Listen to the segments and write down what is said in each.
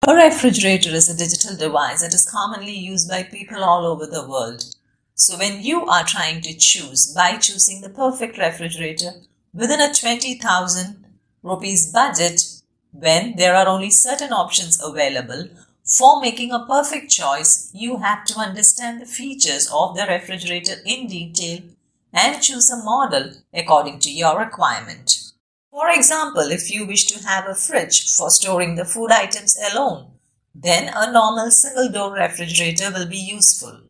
A refrigerator is a digital device that is commonly used by people all over the world. So when you are trying to choose by choosing the perfect refrigerator within a 20,000 rupees budget, when there are only certain options available, for making a perfect choice, you have to understand the features of the refrigerator in detail and choose a model according to your requirement. For example, if you wish to have a fridge for storing the food items alone, then a normal single-door refrigerator will be useful.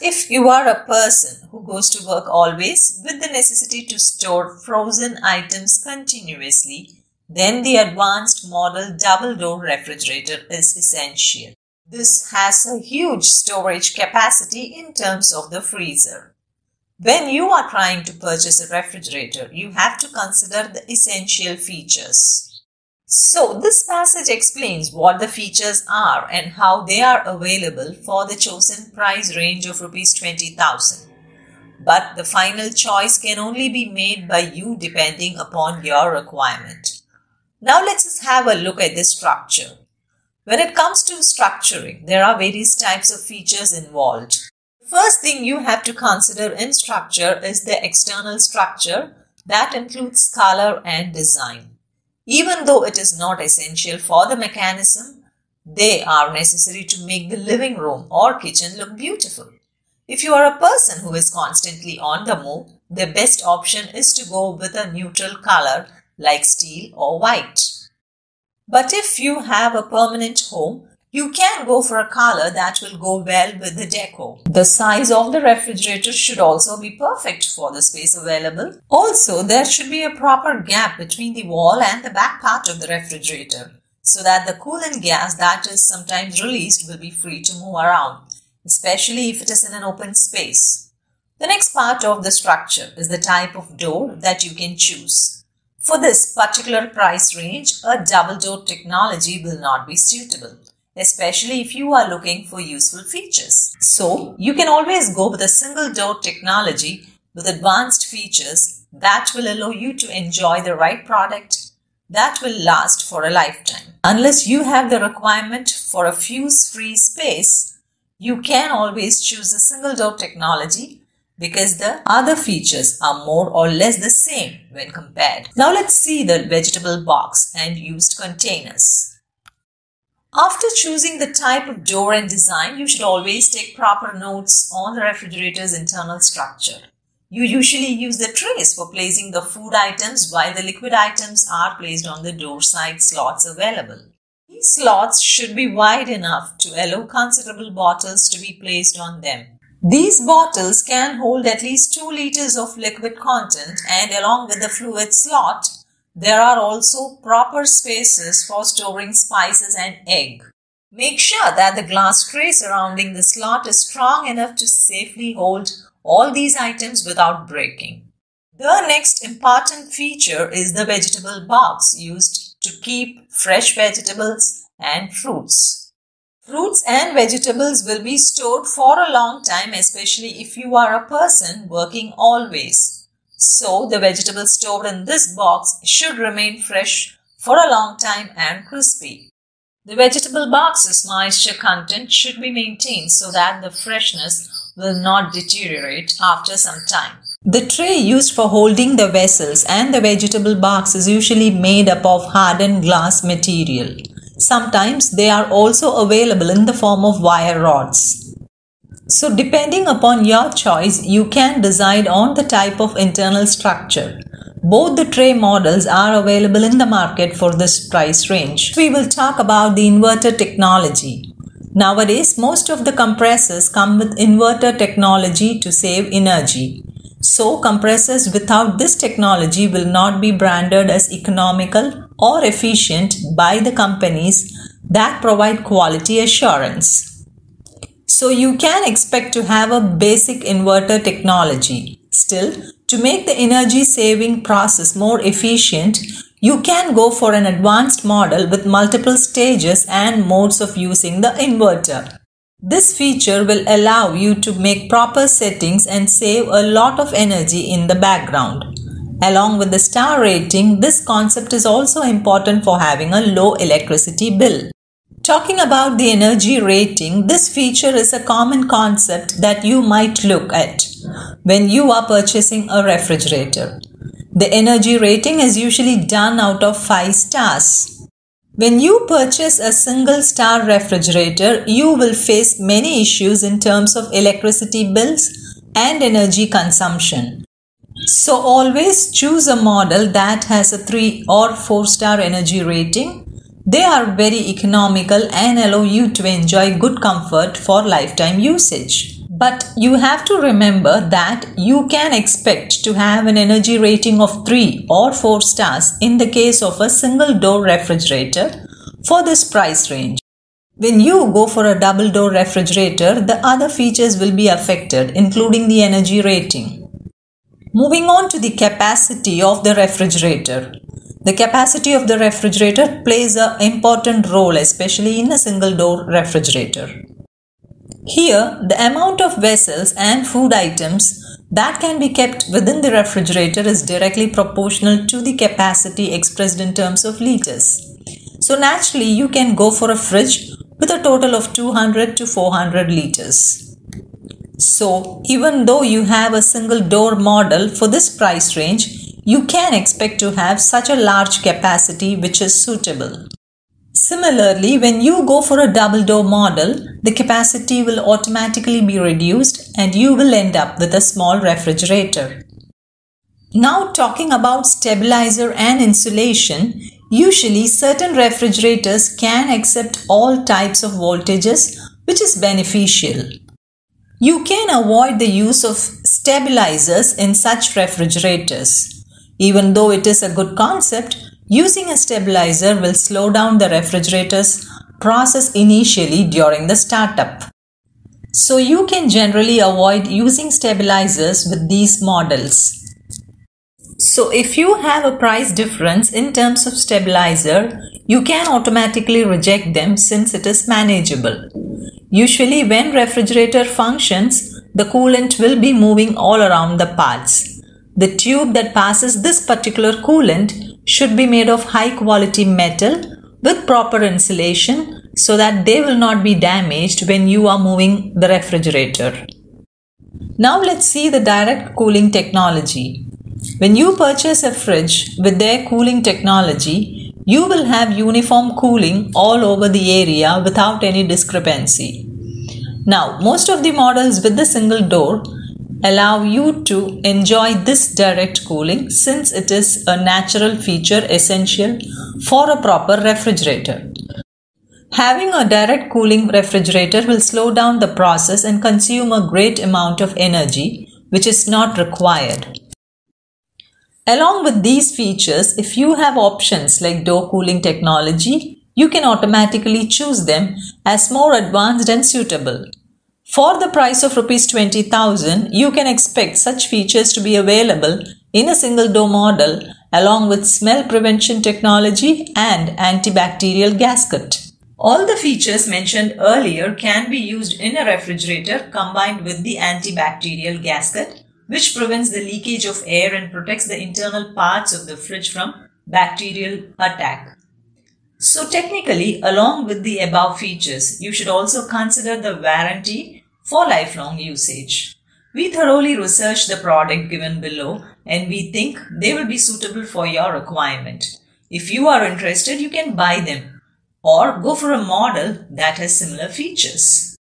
If you are a person who goes to work always with the necessity to store frozen items continuously, then the advanced model double-door refrigerator is essential. This has a huge storage capacity in terms of the freezer. When you are trying to purchase a refrigerator, you have to consider the essential features. So, this passage explains what the features are and how they are available for the chosen price range of Rs 20,000. But the final choice can only be made by you depending upon your requirement. Now, let's have a look at the structure. When it comes to structuring, there are various types of features involved. First thing you have to consider in structure is the external structure that includes color and design. Even though it is not essential for the mechanism, they are necessary to make the living room or kitchen look beautiful. If you are a person who is constantly on the move, the best option is to go with a neutral color like steel or white. But if you have a permanent home, you can go for a color that will go well with the decor. The size of the refrigerator should also be perfect for the space available. Also, there should be a proper gap between the wall and the back part of the refrigerator so that the coolant gas that is sometimes released will be free to move around, especially if it is in an open space. The next part of the structure is the type of door that you can choose. For this particular price range, a double door technology will not be suitable, especially if you are looking for useful features. So, you can always go with a single door technology with advanced features that will allow you to enjoy the right product that will last for a lifetime. Unless you have the requirement for a fuse-free space, you can always choose a single door technology because the other features are more or less the same when compared. Now let's see the vegetable box and used containers. After choosing the type of door and design, you should always take proper notes on the refrigerator's internal structure. You usually use the trays for placing the food items while the liquid items are placed on the door side slots available. These slots should be wide enough to allow considerable bottles to be placed on them. These bottles can hold at least 2 liters of liquid content, and along with the fluid slot, there are also proper spaces for storing spices and egg. Make sure that the glass tray surrounding the slot is strong enough to safely hold all these items without breaking. The next important feature is the vegetable box used to keep fresh vegetables and fruits. Fruits and vegetables will be stored for a long time, especially if you are a person working always. So, the vegetables stored in this box should remain fresh for a long time and crispy. The vegetable box's moisture content should be maintained so that the freshness will not deteriorate after some time. The tray used for holding the vessels and the vegetable box is usually made up of hardened glass material. Sometimes they are also available in the form of wire rods. So depending upon your choice, you can decide on the type of internal structure. Both the tray models are available in the market for this price range. We will talk about the inverter technology. Nowadays, most of the compressors come with inverter technology to save energy. So, compressors without this technology will not be branded as economical or efficient by the companies that provide quality assurance. So you can expect to have a basic inverter technology. Still, to make the energy saving process more efficient, you can go for an advanced model with multiple stages and modes of using the inverter. This feature will allow you to make proper settings and save a lot of energy in the background. Along with the star rating, this concept is also important for having a low electricity bill. Talking about the energy rating, this feature is a common concept that you might look at when you are purchasing a refrigerator. The energy rating is usually done out of 5 stars. When you purchase a single star refrigerator, you will face many issues in terms of electricity bills and energy consumption. So always choose a model that has a 3 or 4 star energy rating. They are very economical and allow you to enjoy good comfort for lifetime usage. But you have to remember that you can expect to have an energy rating of 3 or 4 stars in the case of a single door refrigerator for this price range. When you go for a double door refrigerator, the other features will be affected, including the energy rating. Moving on to the capacity of the refrigerator. The capacity of the refrigerator plays an important role, especially in a single door refrigerator. Here, the amount of vessels and food items that can be kept within the refrigerator is directly proportional to the capacity expressed in terms of liters. So naturally, you can go for a fridge with a total of 200 to 400 liters. So even though you have a single door model for this price range, you can expect to have such a large capacity which is suitable. Similarly, when you go for a double door model, the capacity will automatically be reduced and you will end up with a small refrigerator. Now talking about stabilizer and insulation, usually certain refrigerators can accept all types of voltages, which is beneficial. You can avoid the use of stabilizers in such refrigerators. Even though it is a good concept, using a stabilizer will slow down the refrigerator's process initially during the startup. So you can generally avoid using stabilizers with these models. So if you have a price difference in terms of stabilizer, you can automatically reject them since it is manageable. Usually when refrigerator functions, the coolant will be moving all around the parts. The tube that passes this particular coolant should be made of high quality metal with proper insulation so that they will not be damaged when you are moving the refrigerator. Now let's see the direct cooling technology. When you purchase a fridge with their cooling technology, you will have uniform cooling all over the area without any discrepancy. Now, most of the models with the single door allow you to enjoy this direct cooling since it is a natural feature essential for a proper refrigerator. Having a direct cooling refrigerator will slow down the process and consume a great amount of energy, which is not required. Along with these features, if you have options like door cooling technology, you can automatically choose them as more advanced and suitable. For the price of Rs 20,000, you can expect such features to be available in a single door model along with smell prevention technology and antibacterial gasket. All the features mentioned earlier can be used in a refrigerator combined with the antibacterial gasket, which prevents the leakage of air and protects the internal parts of the fridge from bacterial attack. So technically, along with the above features, you should also consider the warranty for lifelong usage. We thoroughly researched the product given below and we think they will be suitable for your requirement. If you are interested, you can buy them or go for a model that has similar features.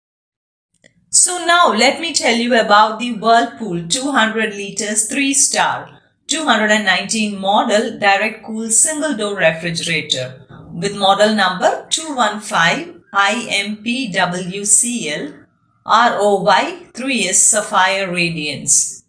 So now let me tell you about the Whirlpool 200 liters 3-star 219 model direct cool single door refrigerator with model number 215 IMPWCL ROY 3S Sapphire Radiance.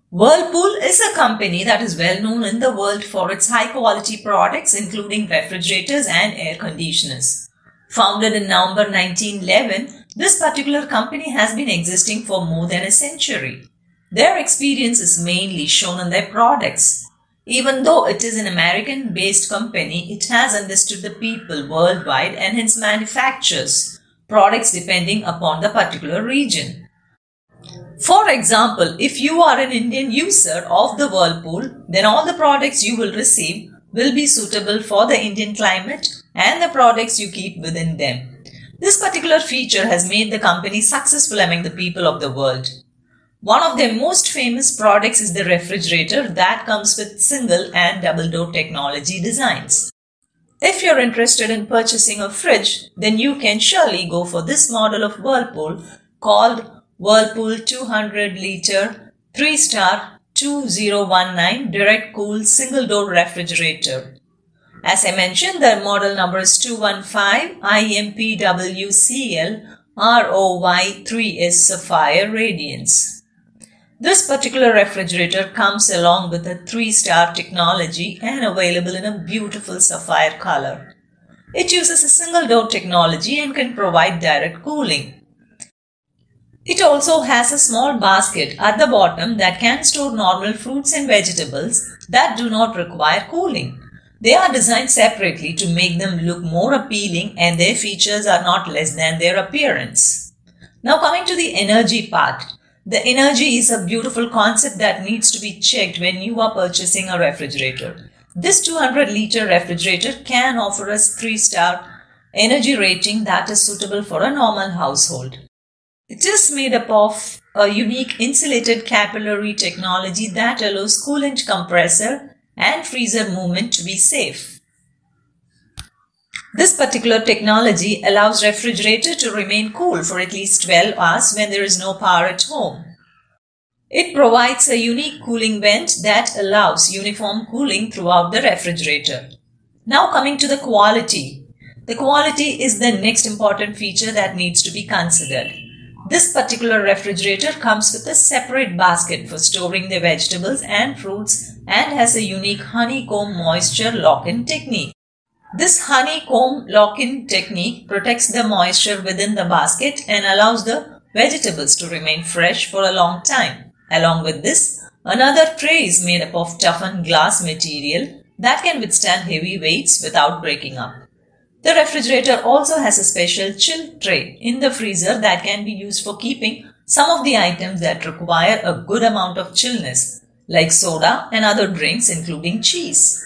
Whirlpool is a company that is well known in the world for its high quality products including refrigerators and air conditioners. Founded in November 1911, this particular company has been existing for more than a century. Their experience is mainly shown in their products. Even though it is an American-based company, it has understood the people worldwide and hence manufactures products depending upon the particular region. For example, if you are an Indian user of the Whirlpool, then all the products you will receive will be suitable for the Indian climate and the products you keep within them. This particular feature has made the company successful among the people of the world. One of their most famous products is the refrigerator that comes with single and double door technology designs. If you're interested in purchasing a fridge, then you can surely go for this model of Whirlpool called Whirlpool 200-liter 3-star 2019 direct cool single door refrigerator. As I mentioned, the model number is 215 IMPWCL ROY3S Sapphire Radiance. This particular refrigerator comes along with a 3-star technology and available in a beautiful sapphire color. It uses a single door technology and can provide direct cooling. It also has a small basket at the bottom that can store normal fruits and vegetables that do not require cooling. They are designed separately to make them look more appealing, and their features are not less than their appearance. Now coming to the energy part. The energy is a beautiful concept that needs to be checked when you are purchasing a refrigerator. This 200-liter refrigerator can offer us 3-star energy rating that is suitable for a normal household. It is made up of a unique insulated capillary technology that allows coolant compressor and freezer movement to be safe. This particular technology allows refrigerator to remain cool for at least 12 hours when there is no power at home. It provides a unique cooling vent that allows uniform cooling throughout the refrigerator. Now coming to the quality. The quality is the next important feature that needs to be considered. This particular refrigerator comes with a separate basket for storing the vegetables and fruits and has a unique honeycomb moisture lock-in technique. This honeycomb lock-in technique protects the moisture within the basket and allows the vegetables to remain fresh for a long time. Along with this, another tray is made up of toughened glass material that can withstand heavy weights without breaking up. The refrigerator also has a special chill tray in the freezer that can be used for keeping some of the items that require a good amount of chillness, like soda and other drinks including cheese.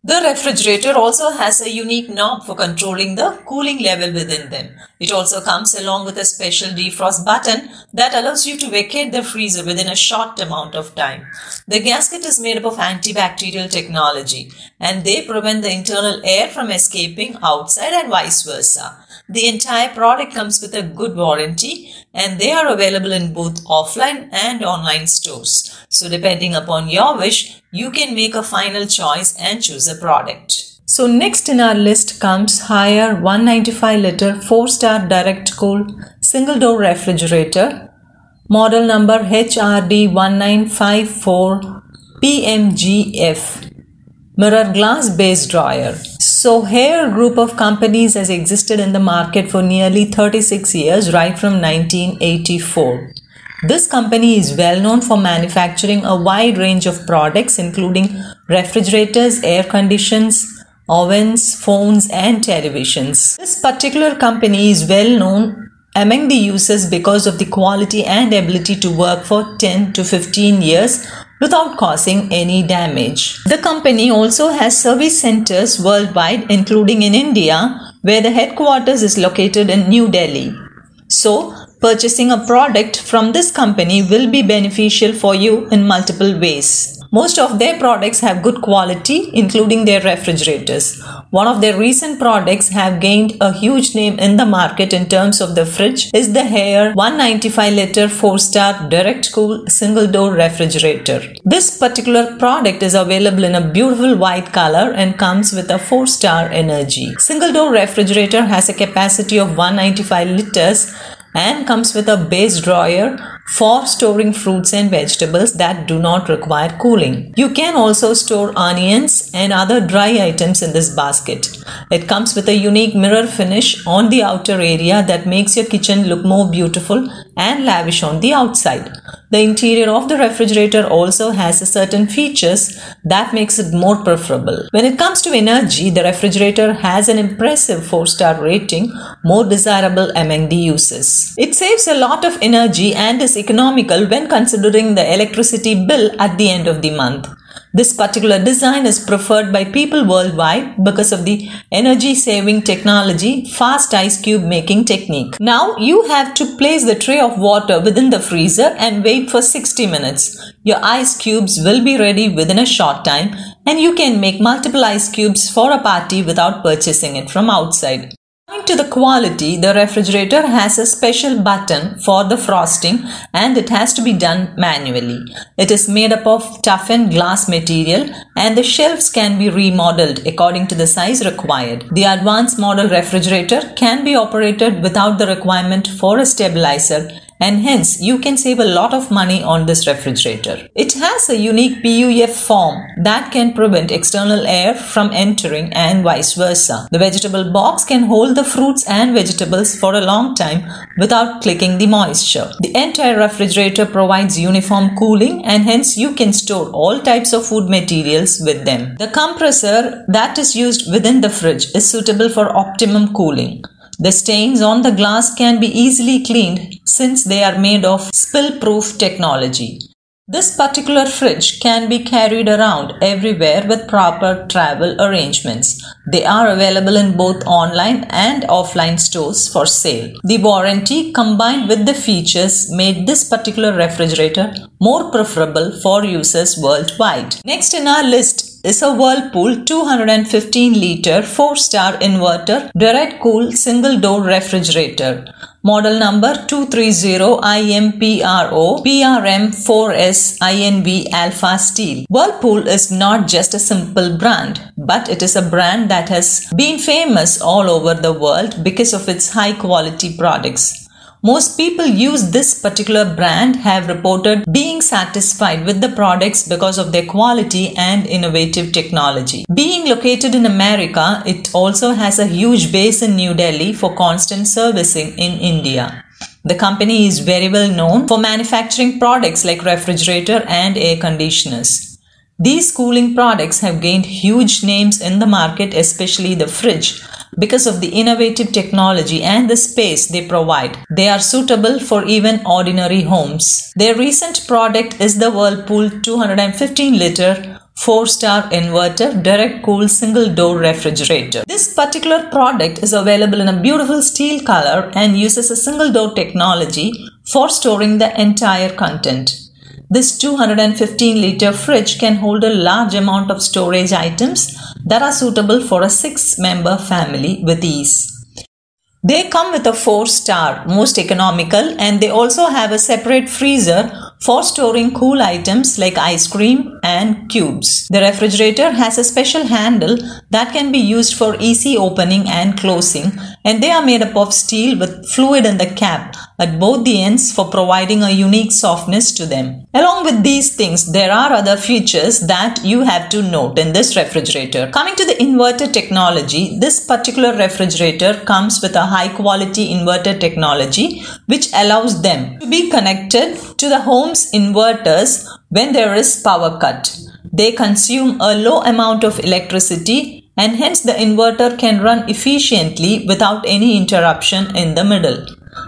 The refrigerator also has a unique knob for controlling the cooling level within them. It also comes along with a special defrost button that allows you to vacate the freezer within a short amount of time. The gasket is made up of antibacterial technology, and they prevent the internal air from escaping outside and vice versa. The entire product comes with a good warranty, and they are available in both offline and online stores. So depending upon your wish, you can make a final choice and choose a product. So next in our list comes Haier 195-liter 4-star direct cool single door refrigerator, model number HRD1954 PMGF, mirror glass base dryer. So Haier group of companies has existed in the market for nearly 36 years, right from 1984. This company is well known for manufacturing a wide range of products including refrigerators, air conditioners, ovens, phones and televisions. This particular company is well known among the users because of the quality and ability to work for 10 to 15 years without causing any damage. The company also has service centers worldwide, including in India, where the headquarters is located in New Delhi. So, purchasing a product from this company will be beneficial for you in multiple ways. Most of their products have good quality, including their refrigerators. One of their recent products have gained a huge name in the market in terms of the fridge is the Haier 195-liter 4-star direct cool single door refrigerator. This particular product is available in a beautiful white color and comes with a 4-star energy. Single door refrigerator has a capacity of 195 liters and comes with a base drawer for storing fruits and vegetables that do not require cooling. You can also store onions and other dry items in this basket. It comes with a unique mirror finish on the outer area that makes your kitchen look more beautiful and lavish on the outside. The interior of the refrigerator also has certain features that makes it more preferable. When it comes to energy, the refrigerator has an impressive 4-star rating, more desirable among the users. It saves a lot of energy and is economical when considering the electricity bill at the end of the month. This particular design is preferred by people worldwide because of the energy-saving technology, fast ice cube making technique. Now you have to place the tray of water within the freezer and wait for 60 minutes. Your ice cubes will be ready within a short time, and you can make multiple ice cubes for a party without purchasing it from outside. Coming to the quality, the refrigerator has a special button for the frosting and it has to be done manually. It is made up of toughened glass material and the shelves can be remodeled according to the size required. The advanced model refrigerator can be operated without the requirement for a stabilizer, and hence you can save a lot of money on this refrigerator. It has a unique PUF form that can prevent external air from entering and vice versa. The vegetable box can hold the fruits and vegetables for a long time without clicking the moisture. The entire refrigerator provides uniform cooling and hence you can store all types of food materials with them. The compressor that is used within the fridge is suitable for optimum cooling. The stains on the glass can be easily cleaned since they are made of spill-proof technology. This particular fridge can be carried around everywhere with proper travel arrangements. They are available in both online and offline stores for sale. The warranty combined with the features made this particular refrigerator more preferable for users worldwide. Next in our list is a Whirlpool 215-liter 4-star inverter direct cool single door refrigerator. Model number 230IMPRO PRM4S INV Alpha Steel. Whirlpool is not just a simple brand, but it is a brand that has been famous all over the world because of its high quality products. Most people use this particular brand have reported being satisfied with the products because of their quality and innovative technology. Being located in America, it also has a huge base in New Delhi for constant servicing in India. The company is very well known for manufacturing products like refrigerator and air conditioners. These cooling products have gained huge names in the market, especially the fridge, because of the innovative technology and the space they provide. They are suitable for even ordinary homes. Their recent product is the Whirlpool 215-liter 4-star inverter direct cool single door refrigerator. This particular product is available in a beautiful steel color and uses a single door technology for storing the entire content. This 215-liter fridge can hold a large amount of storage items that are suitable for a 6-member family with ease. They come with a 4-star, most economical, and they also have a separate freezer for storing cool items like ice cream and cubes. The refrigerator has a special handle that can be used for easy opening and closing, and they are made up of steel with fluid in the cap at both the ends for providing a unique softness to them. Along with these things, there are other features that you have to note in this refrigerator. Coming to the inverter technology, this particular refrigerator comes with a high quality inverter technology which allows them to be connected to the home's inverters when there is power cut. They consume a low amount of electricity and hence the inverter can run efficiently without any interruption in the middle.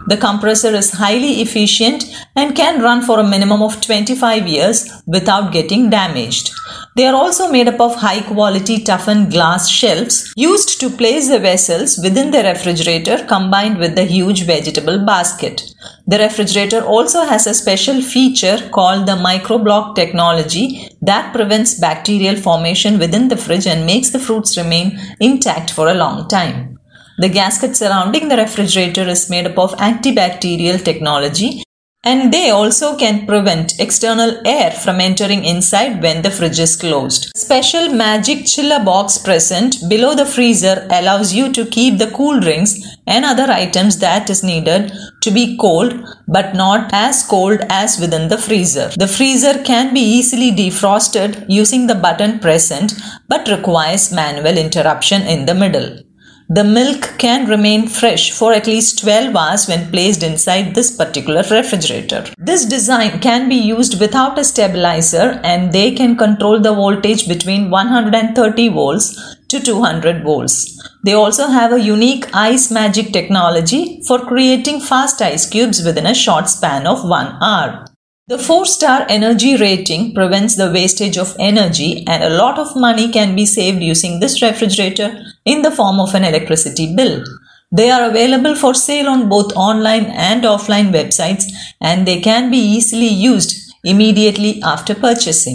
The compressor is highly efficient and can run for a minimum of 25 years without getting damaged. They are also made up of high quality toughened glass shelves used to place the vessels within the refrigerator combined with the huge vegetable basket. The refrigerator also has a special feature called the microblock technology that prevents bacterial formation within the fridge and makes the fruits remain intact for a long time. The gasket surrounding the refrigerator is made up of antibacterial technology, and they also can prevent external air from entering inside when the fridge is closed. Special magic chiller box present below the freezer allows you to keep the cool drinks and other items that is needed to be cold but not as cold as within the freezer. The freezer can be easily defrosted using the button present but requires manual interruption in the middle. The milk can remain fresh for at least 12 hours when placed inside this particular refrigerator. This design can be used without a stabilizer and they can control the voltage between 130 volts to 200 volts. They also have a unique ice magic technology for creating fast ice cubes within a short span of 1 hour. The 4-star energy rating prevents the wastage of energy, and a lot of money can be saved using this refrigerator in the form of an electricity bill. They are available for sale on both online and offline websites, and they can be easily used immediately after purchasing.